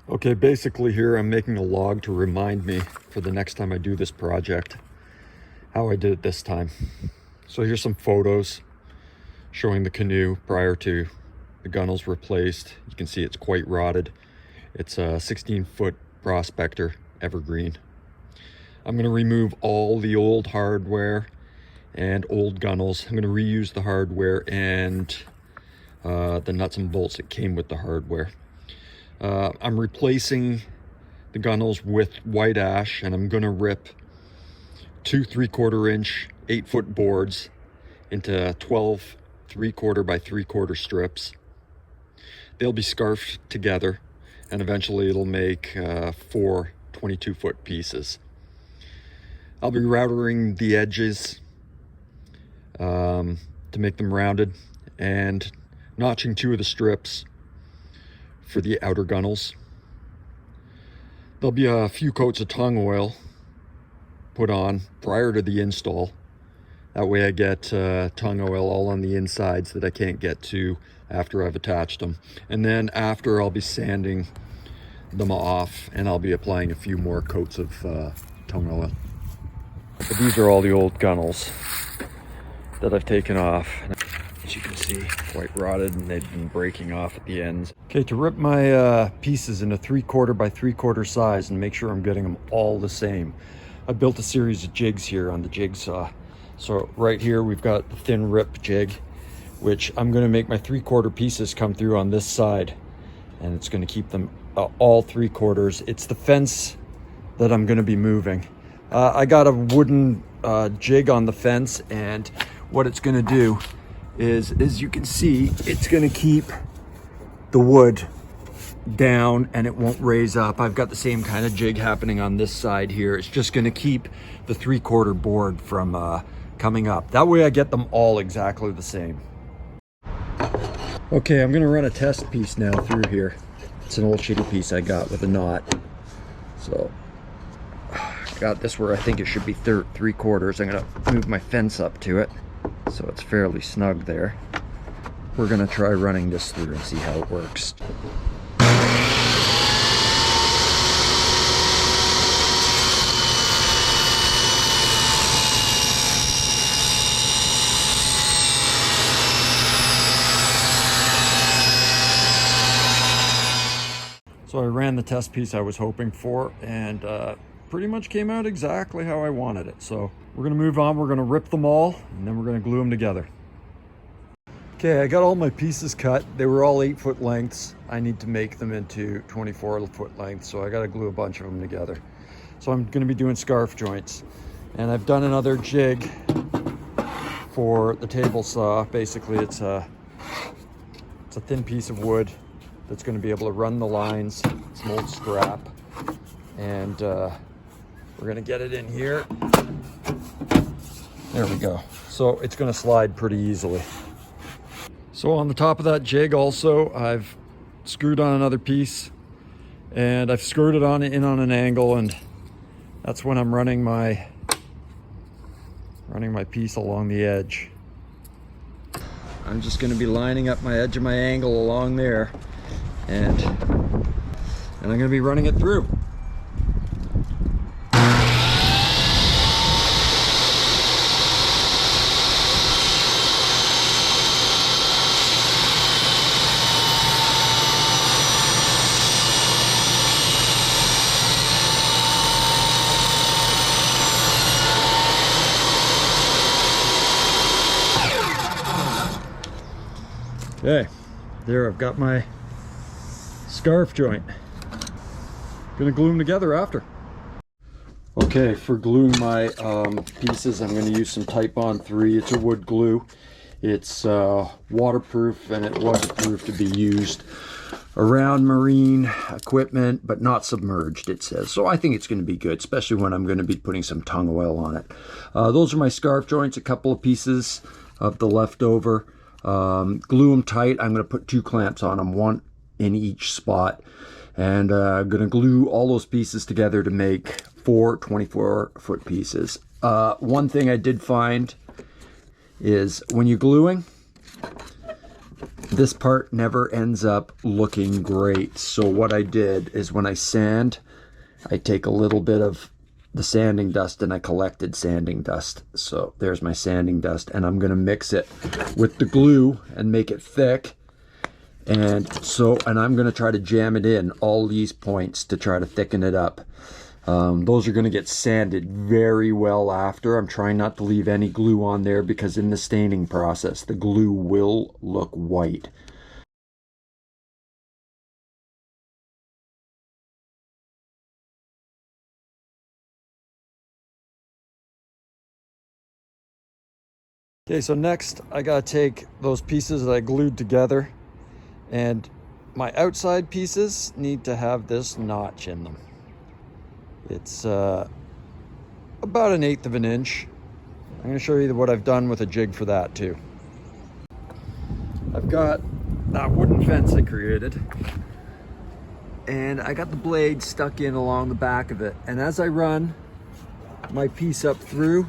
Okay, basically here I'm making a log to remind me for the next time I do this project how I did it this time. So here's some photos showing the canoe prior to the gunnels replaced. You can see it's quite rotted. It's a 16-foot Prospector Evergreen. I'm going to remove all the old hardware and old gunnels. I'm going to reuse the hardware and the nuts and bolts that came with the hardware. I'm replacing the gunnels with white ash, and I'm going to rip two 3/4 inch 8-foot boards into 12 3/4 by 3/4 strips. They'll be scarfed together, and eventually it'll make 4 22-foot pieces. I'll be routering the edges to make them rounded and notching 2 of the strips for the outer gunnels. There'll be a few coats of tongue oil put on prior to the install. That way I get tongue oil all on the insides that I can't get to after I've attached them. And then after, I'll be sanding them off, and I'll be applying a few more coats of tongue oil. But these are all the old gunnels that I've taken off. As you can see, quite rotted, and they've been breaking off at the ends. Okay, to rip my pieces into 3/4 by 3/4 size and make sure I'm getting them all the same, I built a series of jigs here on the jigsaw. So right here we've got the thin rip jig, which I'm going to make my 3/4 pieces come through on this side, and it's going to keep them all 3/4. It's the fence that I'm going to be moving. I got a wooden jig on the fence, and what it's going to do is, as you can see, it's going to keep the wood down and it won't raise up. I've got the same kind of jig happening on this side here. It's just going to keep the 3/4 board from coming up. That way I get them all exactly the same. Okay, I'm going to run a test piece now through here. It's an old shitty piece I got with a knot. So I got this where I think it should be 3/4. I'm going to move my fence up to it so it's fairly snug there. We're going to try running this through and see how it works. So I ran the test piece I was hoping for, and pretty much came out exactly how I wanted it. So we're going to move on. We're going to rip them all, and then we're going to glue them together. Okay, I got all my pieces cut. They were all 8-foot lengths. I need to make them into 24-foot lengths, so I got to glue a bunch of them together. So I'm going to be doing scarf joints, and I've done another jig for the table saw. Basically, it's a thin piece of wood that's going to be able to run the lines. It's an old scrap, and we're going to get it in here. There we go. So it's going to slide pretty easily. So on the top of that jig also, I've screwed on another piece, and I've screwed it in on an angle, and that's when I'm running my piece along the edge. I'm just going to be lining up my edge of my angle along there, and I'm going to be running it through. Okay, there I've got my scarf joint. Gonna glue them together after. Okay, for gluing my pieces, I'm gonna use some Type Bond 3. It's a wood glue. It's waterproof, and it was approved to be used around marine equipment, but not submerged, it says. So I think it's gonna be good, especially when I'm gonna be putting some tongue oil on it. Those are my scarf joints, a couple of pieces of the leftover. Glue them tight. I'm going to put 2 clamps on them, 1 in each spot, and I'm going to glue all those pieces together to make 4 24-foot pieces. One thing I did find is when you're gluing, this part never ends up looking great. So what I did is when I sand, I take a little bit of the sanding dust and I collected sanding dust. So there's my sanding dust, and I'm gonna mix it with the glue and make it thick. And I'm gonna try to jam it in all these points to try to thicken it up. Those are gonna get sanded very well after. I'm trying not to leave any glue on there because in the staining process, the glue will look white. Okay, so next I gotta take those pieces that I glued together, and my outside pieces need to have this notch in them. It's about 1/8 of an inch. I'm gonna show you what I've done with a jig for that too. I've got that wooden fence I created, and I got the blade stuck in along the back of it. And as I run my piece up through,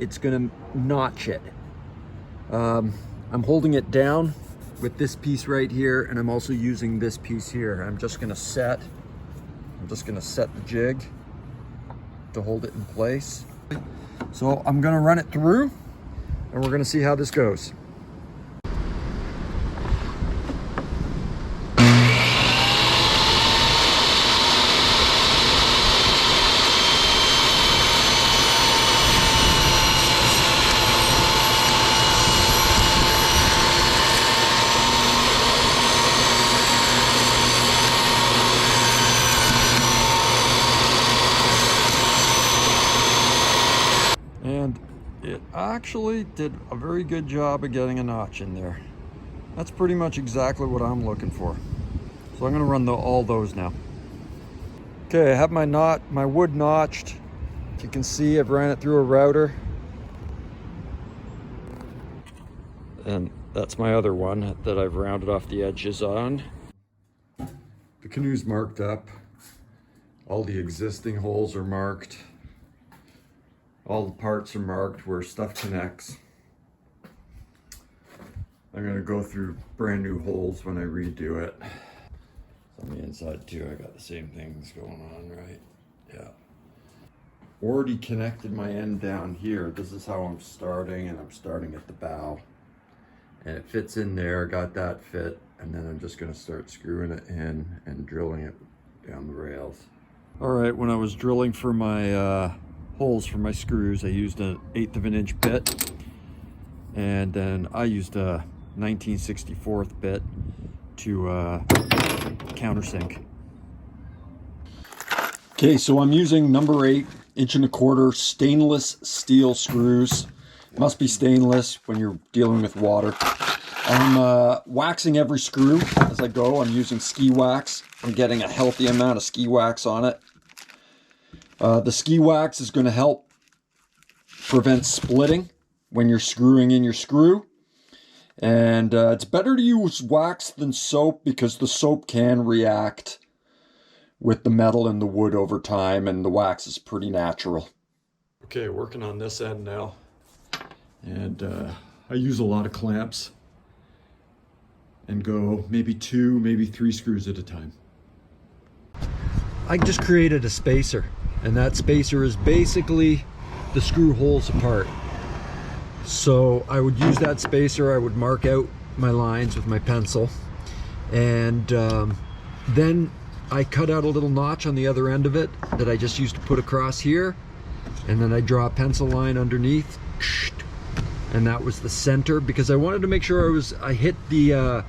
it's gonna notch it. I'm holding it down with this piece right here, and I'm also using this piece here. I'm just gonna set the jig to hold it in place. So I'm gonna run it through, and we're gonna see how this goes. And it actually did a very good job of getting a notch in there. That's pretty much exactly what I'm looking for. So I'm gonna run all those now. Okay, I have my wood notched. If you can see, I've ran it through a router. And that's my other one that I've rounded off the edges on. The canoe's marked up. All the existing holes are marked. All the parts are marked where stuff connects. I'm gonna go through brand new holes when I redo it. On the inside too, I got the same things going on, right? Yeah. Already connected my end down here. This is how I'm starting, and I'm starting at the bow. And it fits in there, got that fit, and then I'm just gonna start screwing it in and drilling it down the rails. All right, when I was drilling for my holes for my screws, I used an 1/8 of an inch bit, and then I used a 19/64 bit to countersink. Okay, so I'm using number 8 1.25" stainless steel screws. Must be stainless when you're dealing with water. I'm waxing every screw as I go. I'm using ski wax. I'm getting a healthy amount of ski wax on it. The ski wax is going to help prevent splitting when you're screwing in your screw. And it's better to use wax than soap because the soap can react with the metal and the wood over time, and the wax is pretty natural. Okay, working on this end now. And I use a lot of clamps and go maybe 2, maybe 3 screws at a time. I just created a spacer, and that spacer is basically the screw holes apart. So I would use that spacer, I would mark out my lines with my pencil, and then I cut out a little notch on the other end of it that I just used to put across here, and then I draw a pencil line underneath, and that was the center, because I wanted to make sure I hit the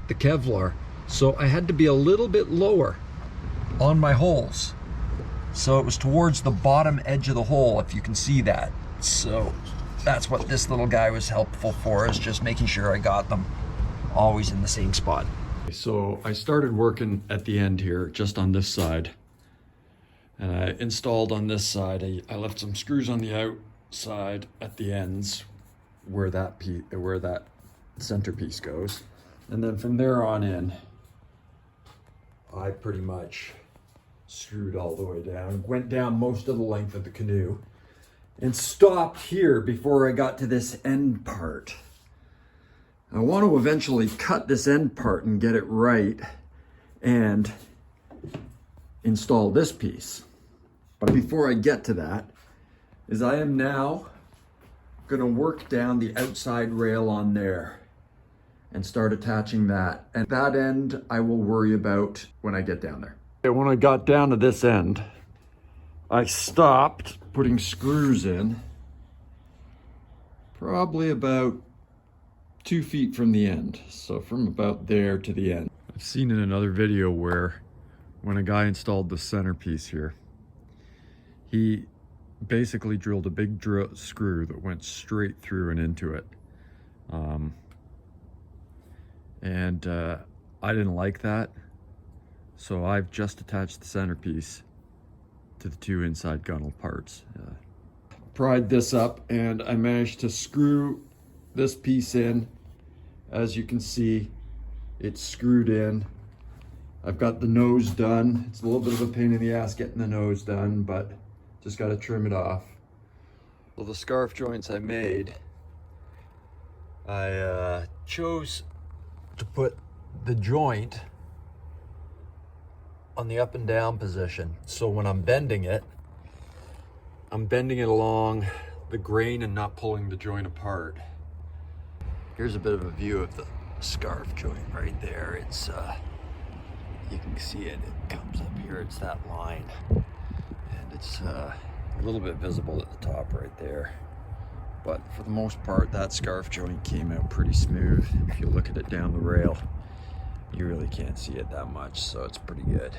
Kevlar, so I had to be a little bit lower on my holes, so it was towards the bottom edge of the hole, if you can see that. So that's what this little guy was helpful for, is just making sure I got them always in the same spot. So I started working at the end here, just on this side, and I installed on this side. I left some screws on the outside at the ends where that centerpiece goes, and then from there on in, I pretty much screwed all the way down, went down most of the length of the canoe, and stopped here before I got to this end part. I want to eventually cut this end part and get it right and install this piece. But before I get to that, I am now gonna work down the outside rail on there and start attaching that. And that end I will worry about when I get down there. When I got down to this end, I stopped putting screws in probably about 2 feet from the end. So from about there to the end. I've seen in another video where when a guy installed the centerpiece here, he basically drilled a big screw that went straight through and into it. I didn't like that. So I've just attached the centerpiece to the 2 inside gunnel parts. Pried this up and I managed to screw this piece in. As you can see, it's screwed in. I've got the nose done. It's a little bit of a pain in the ass getting the nose done, but just got to trim it off. Well, the scarf joints I made, I chose to put the joint on the up and down position. So when I'm bending it along the grain and not pulling the joint apart. Here's a bit of a view of the scarf joint right there. It's, you can see it comes up here, it's that line. And it's a little bit visible at the top right there. But for the most part, that scarf joint came out pretty smooth. If you look at it down the rail, you really can't see it that much, so it's pretty good.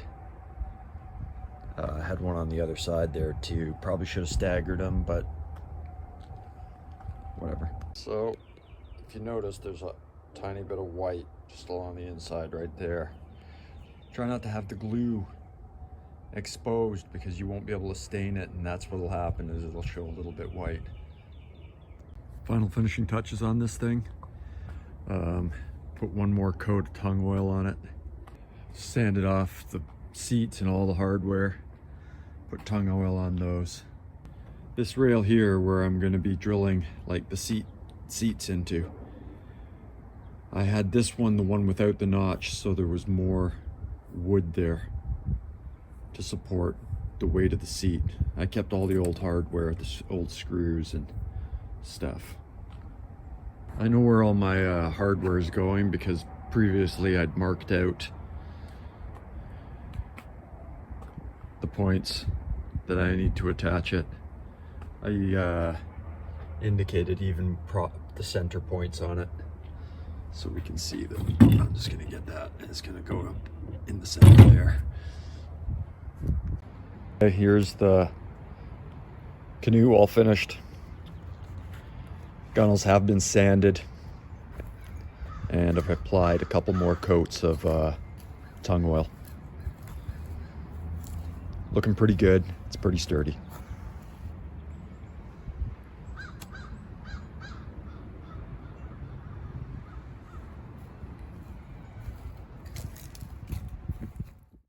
I had one on the other side there too. Probably should have staggered them, but whatever. So if you notice, there's a tiny bit of white just along the inside right there. Try not to have the glue exposed because you won't be able to stain it, and that's what'll happen, is it'll show a little bit white. Final finishing touches on this thing. Put one more coat of tung oil on it. Sanded off the seats and all the hardware. Put tung oil on those. This rail here where I'm going to be drilling like the seats into, I had this one, the one without the notch, so there was more wood there to support the weight of the seat. I kept all the old hardware, the old screws and stuff. I know where all my hardware is going because previously I'd marked out the points that I need to attach it. I indicated even the center points on it so we can see that. I'm just gonna get that, and it's gonna go up in the center there. Here's the canoe all finished. Gunnels have been sanded, and I've applied a couple more coats of tung oil. Looking pretty good. It's pretty sturdy.